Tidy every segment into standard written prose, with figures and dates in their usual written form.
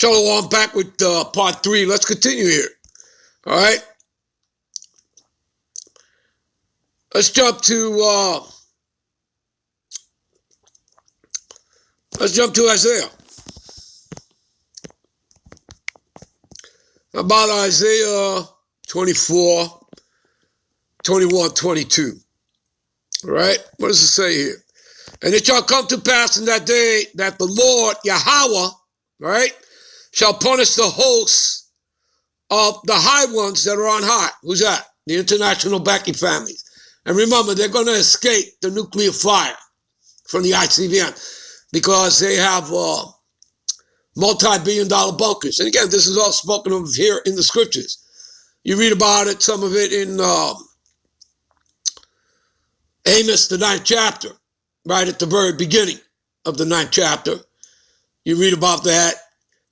Shalom, back with part 3. Let's continue here. All right. Let's jump to Isaiah. About Isaiah 24, 21, 22. All right. What does it say here? And it shall come to pass in that day that the Lord Yahweh, right, shall punish the hosts of the high ones that are on high. Who's that? The international backing families. And remember, they're going to escape the nuclear fire from the ICBM because they have multi-billion-dollar bunkers. And again, this is all spoken of here in the scriptures. You read about it, some of it in Amos, the 9th chapter, right at the very beginning of the 9th chapter. You read about that,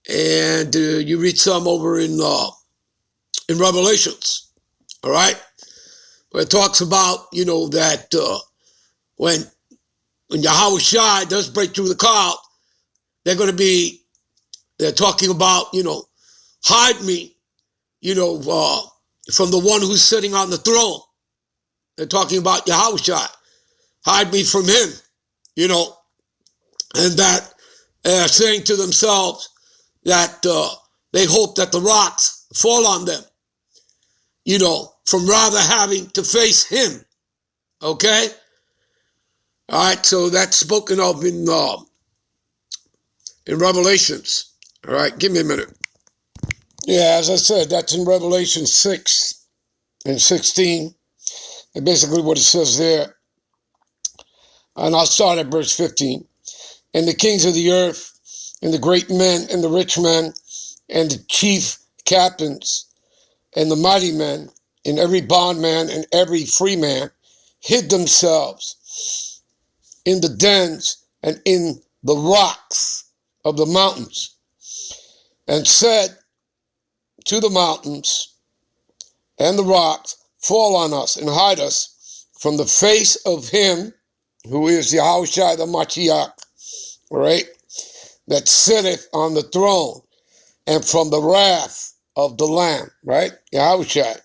and you read some over in Revelations, all right? Where it talks about, that when Yahweh Shai does break through the cloud, they're talking about, hide me, from the one who's sitting on the throne. They're talking about Yahweh Shai. Hide me from him, and that they're saying to themselves that they hope that the rocks fall on them, from rather having to face him. Okay? All right, so that's spoken of in Revelations. All right, give me a minute. Yeah, as I said, that's in Revelation 6 and 16. And basically what it says there, and I'll start at verse 15. And the kings of the earth, and the great men, and the rich men, and the chief captains, and the mighty men, and every bondman, and every free man, hid themselves in the dens and in the rocks of the mountains, and said to the mountains and the rocks, fall on us and hide us from the face of him who is Yahweh Shai the Mashiach, right, that sitteth on the throne, and from the wrath of the Lamb, right, Yahweh Shai.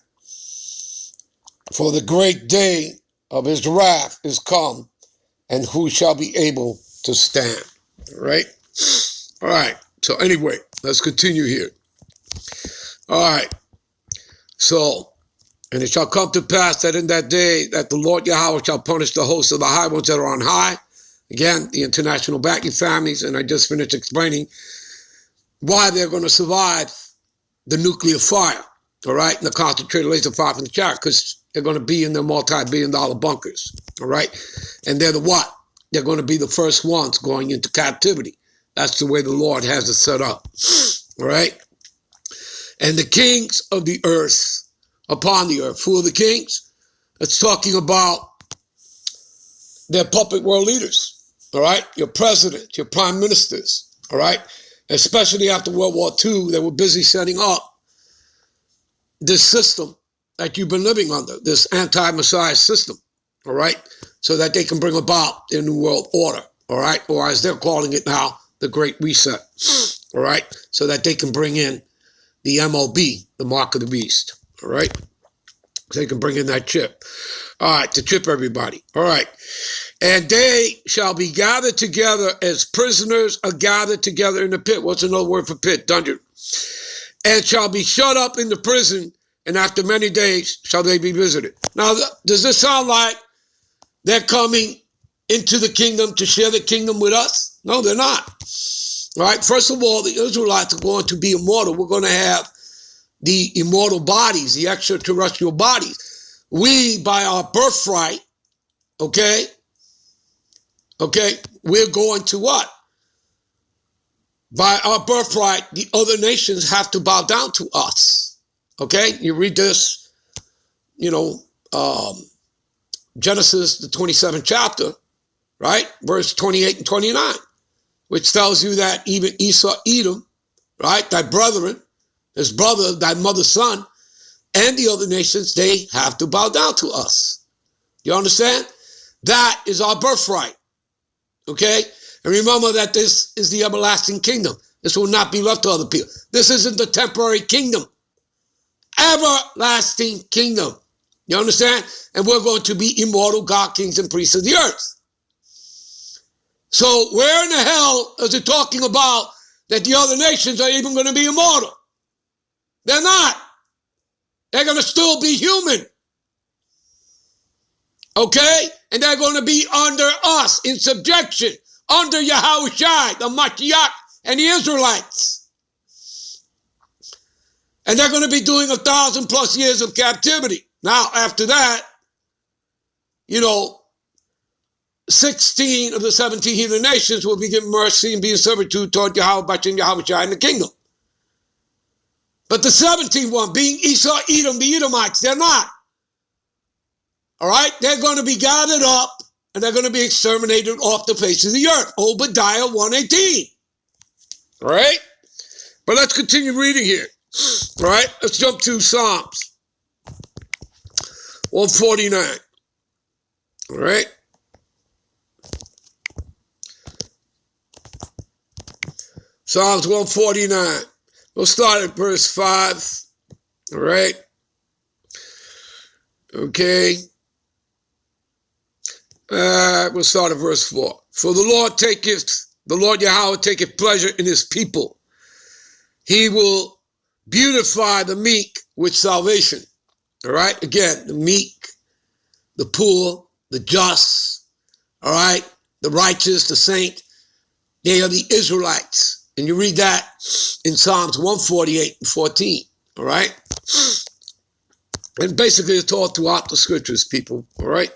For the great day of his wrath is come, and who shall be able to stand, right? All right, so anyway, let's continue here. All right, so, and it shall come to pass that in that day that the Lord Yahweh shall punish the hosts of the high ones that are on high. Again, the international backing families, and I just finished explaining why they're going to survive the nuclear fire, all right, and the concentrated laser fire from the chariot, because they're going to be in their multi-billion-dollar bunkers, all right? And they're the what? They're going to be the first ones going into captivity. That's the way the Lord has it set up, all right? And the kings of the earth, upon the earth. Who are the kings? It's talking about their puppet world leaders, all right? Your president, your prime ministers, all right? Especially after World War II, they were busy setting up this system that you've been living under, this anti-Messiah system, all right? So that they can bring about their new world order, all right? Or as they're calling it now, the Great Reset, all right? So that they can bring in the MOB, the mark of the beast, all right? So they can bring in that chip, all right, to chip everybody, all right? And they shall be gathered together as prisoners are gathered together in the pit. What's another word for pit? Dungeon. And shall be shut up in the prison, and after many days shall they be visited. Now, does this sound like they're coming into the kingdom to share the kingdom with us? No, they're not. All right, first of all, the Israelites are going to be immortal. We're going to have the immortal bodies, the extraterrestrial bodies. We, by our birthright, okay, we're going to what? By our birthright, the other nations have to bow down to us. Okay, you read this, Genesis, the 27th chapter, right? Verse 28 and 29, which tells you that even Esau, Edom, right? Thy brethren, his brother, thy mother's son, and the other nations, they have to bow down to us. You understand? That is our birthright. Okay? And remember that this is the everlasting kingdom. This will not be left to other people. This isn't the temporary kingdom. Everlasting kingdom. You understand? And we're going to be immortal God, kings, and priests of the earth. So where in the hell is it talking about that the other nations are even going to be immortal? They're not. They're going to still be human. Okay? And they're going to be under us, in subjection, under Yahushua, the Mashiach, and the Israelites. And they're going to be doing 1,000+ years of captivity. Now, after that, 16 of the 17 heathen nations will be given mercy and be in servitude toward Yahweh, and Yahushua in the kingdom. But the 17th one, being Esau, Edom, the Edomites, they're not. All right? They're going to be gathered up and they're going to be exterminated off the face of the earth. Obadiah 1:18. All right? But let's continue reading here. All right? Let's jump to Psalms 149. All right? Psalms 149. We'll start at verse 5. All right? Okay. We'll start at verse 4. For the Lord Yahweh taketh pleasure in his people. He will beautify the meek with salvation. All right? Again, the meek, the poor, the just, all right? The righteous, the saint, they are the Israelites. And you read that in Psalms 148:14, all right? And basically it's all throughout the scriptures, people, all right?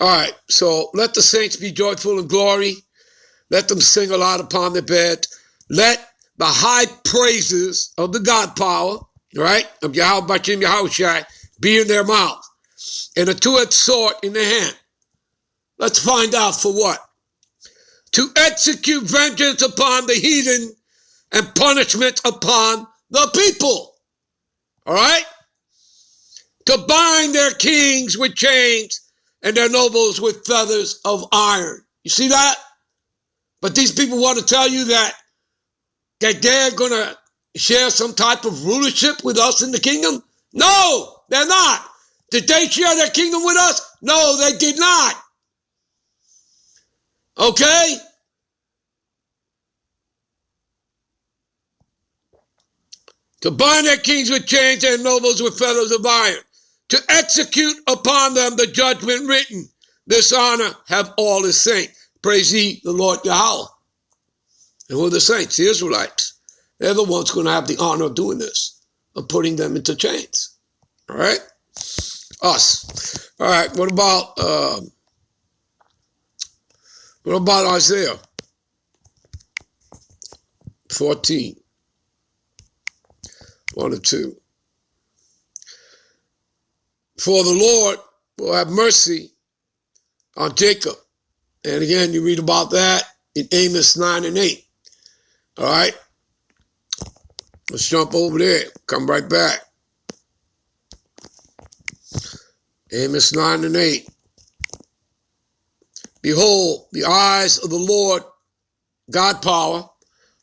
All right, so let the saints be joyful in glory. Let them sing aloud upon their bed. Let the high praises of the God power, all right, of Yahweh, Bachim, Yahushua, be in their mouth, and a two-edged sword in their hand. Let's find out for what? To execute vengeance upon the heathen and punishment upon the people. All right? To bind their kings with chains and their nobles with feathers of iron. You see that? But these people want to tell you that they're going to share some type of rulership with us in the kingdom? No, they're not. Did they share their kingdom with us? No, they did not. Okay? To bind their kings with chains and nobles with fetters of iron, to execute upon them the judgment written. This honor have all his saints. Praise ye the Lord Yahweh. And who are the saints? The Israelites. They're the ones going to have the honor of doing this, of putting them into chains. All right? Us. All right, what about Isaiah 14? 1 and 2. For the Lord will have mercy on Jacob. And again, you read about that in Amos 9 and 8. All right? Let's jump over there. Come right back. Amos 9 and 8. Behold, the eyes of the Lord, God power,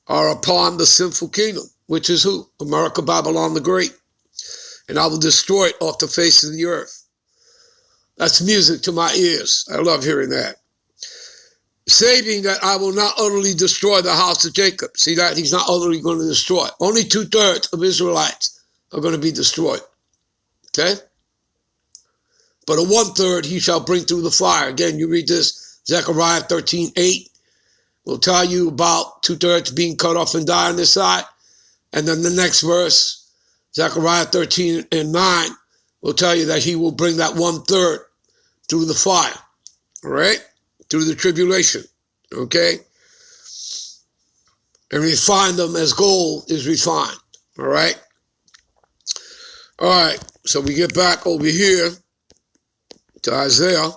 are upon the sinful kingdom, which is who? America, Babylon the Great. And I will destroy it off the face of the earth. That's music to my ears. I love hearing that. Saving that I will not utterly destroy the house of Jacob. See that? He's not utterly going to destroy. Only 2/3 of Israelites are going to be destroyed. Okay? But a 1/3 he shall bring through the fire. Again, you read this, Zechariah 13:8. Will tell you about 2/3 being cut off and die on this side. And then the next verse, Zechariah 13 and 9, will tell you that he will bring that 1/3 through the fire. All right? Through the tribulation. Okay? And refine them as gold is refined. All right? All right. So we get back over here to Isaiah.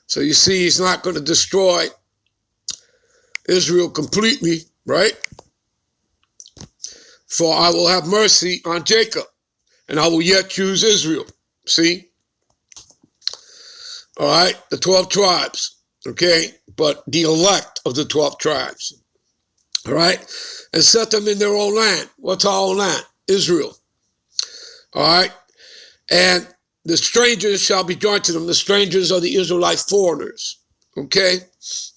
So you see, he's not going to destroy Israel completely, right? For I will have mercy on Jacob, and I will yet choose Israel. See? All right? The 12 tribes, okay? But the elect of the 12 tribes. All right? And set them in their own land. What's our own land? Israel. All right? And the strangers shall be joined to them. The strangers are the Israelite foreigners. Okay?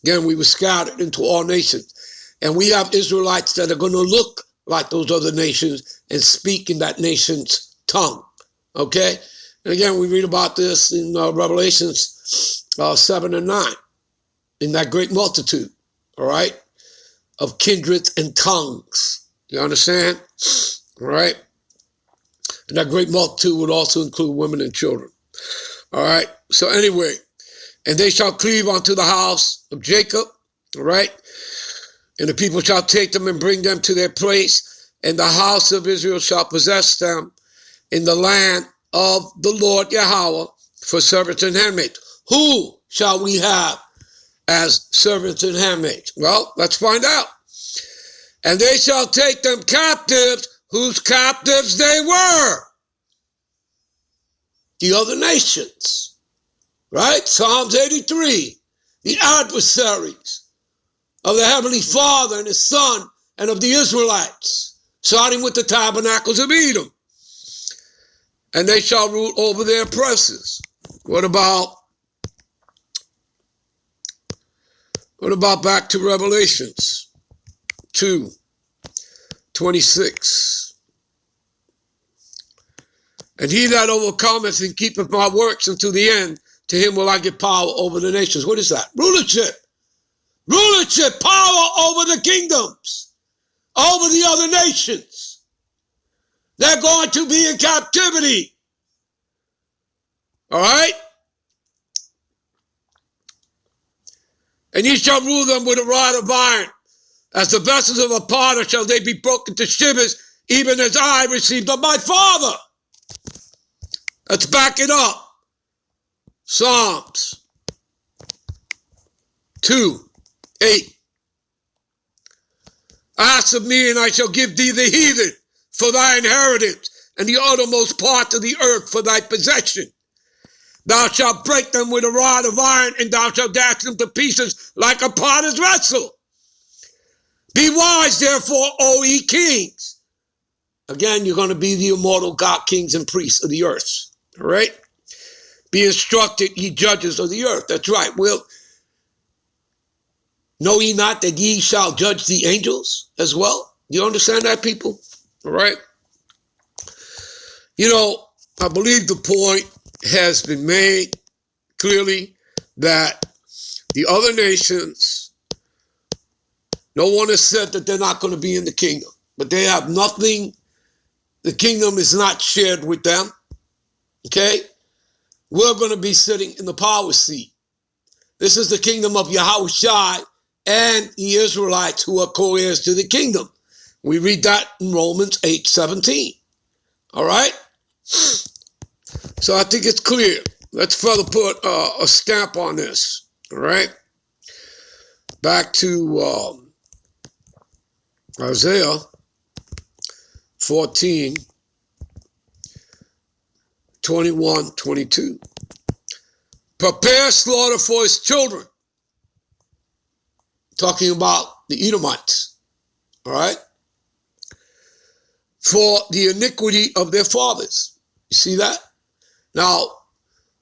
Again, we were scattered into all nations. And we have Israelites that are going to look like those other nations and speak in that nation's tongue. Okay? And again, we read about this in Revelations 7 and 9. In that great multitude. All right? Of kindreds and tongues. You understand? All right? And that great multitude would also include women and children. All right? So anyway, and they shall cleave unto the house of Jacob. All right? And the people shall take them and bring them to their place. And the house of Israel shall possess them in the land of the Lord Yahweh for servants and handmaids. Who shall we have as servants and handmaids? Well, let's find out. And they shall take them captives, whose captives they were. The other nations, right? Psalms 83, the adversaries of the Heavenly Father and His Son and of the Israelites, starting with the tabernacles of Edom. And they shall rule over their oppressors. What about back to Revelations 2:26? And he that overcometh and keepeth my works unto the end, to him will I give power over the nations. What is that? Rulership. Rulership, power over the kingdoms, over the other nations. They're going to be in captivity. All right? And ye shall rule them with a rod of iron. As the vessels of a potter shall they be broken to shivers, even as I received of my Father. Let's back it up. Psalms 2:8. Ask of me, and I shall give thee the heathen for thy inheritance, and the uttermost part of the earth for thy possession. Thou shalt break them with a rod of iron, and thou shalt dash them to pieces like a potter's vessel. Be wise, therefore, O ye kings. Again, you're going to be the immortal God, kings and priests of the earth. All right? Be instructed, ye judges of the earth. That's right. Well, know ye not that ye shall judge the angels as well? Do you understand that, people? All right? You know, I believe the point has been made clearly that the other nations, no one has said that they're not going to be in the kingdom, but they have nothing. The kingdom is not shared with them. Okay? We're going to be sitting in the power seat. This is the kingdom of Yahushua and the Israelites who are co-heirs to the kingdom. We read that in Romans 8:17. All right? So I think it's clear. Let's further put a stamp on this. All right? Back to Isaiah 14:21-22. Prepare slaughter for his children. Talking about the Edomites. All right? For the iniquity of their fathers. You see that? Now,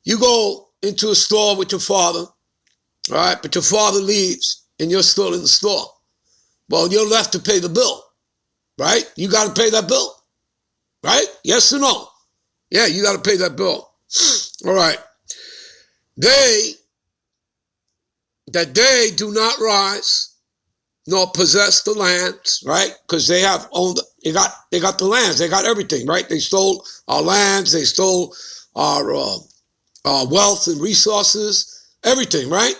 you go into a store with your father, all right, but your father leaves and you're still in the store. Well, you're left to pay the bill, right? You got to pay that bill, right? Yes or no? Yeah, you got to pay that bill. All right. They do not rise nor possess the lands, right? Because they got the lands, they got everything, right? They stole our lands, they stole our wealth and resources, everything, right?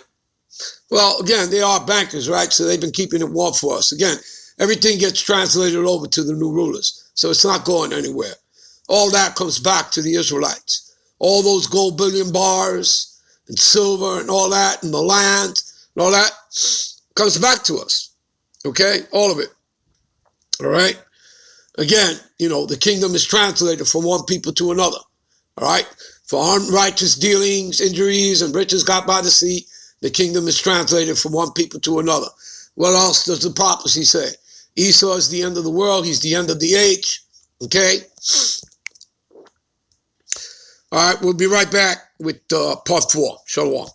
Well, again, they are bankers, right? So they've been keeping it warm for us. Again, everything gets translated over to the new rulers, so it's not going anywhere. All that comes back to the Israelites. All those gold bullion bars and silver and all that and the land and all that comes back to us, okay? All of it, all right? Again, you know, the kingdom is translated from one people to another. All right? For unrighteous dealings, injuries, and riches got by the sea, the kingdom is translated from one people to another. What else does the prophecy say? Esau is the end of the world. He's the end of the age. Okay? All right, we'll be right back with part 4. Shalom.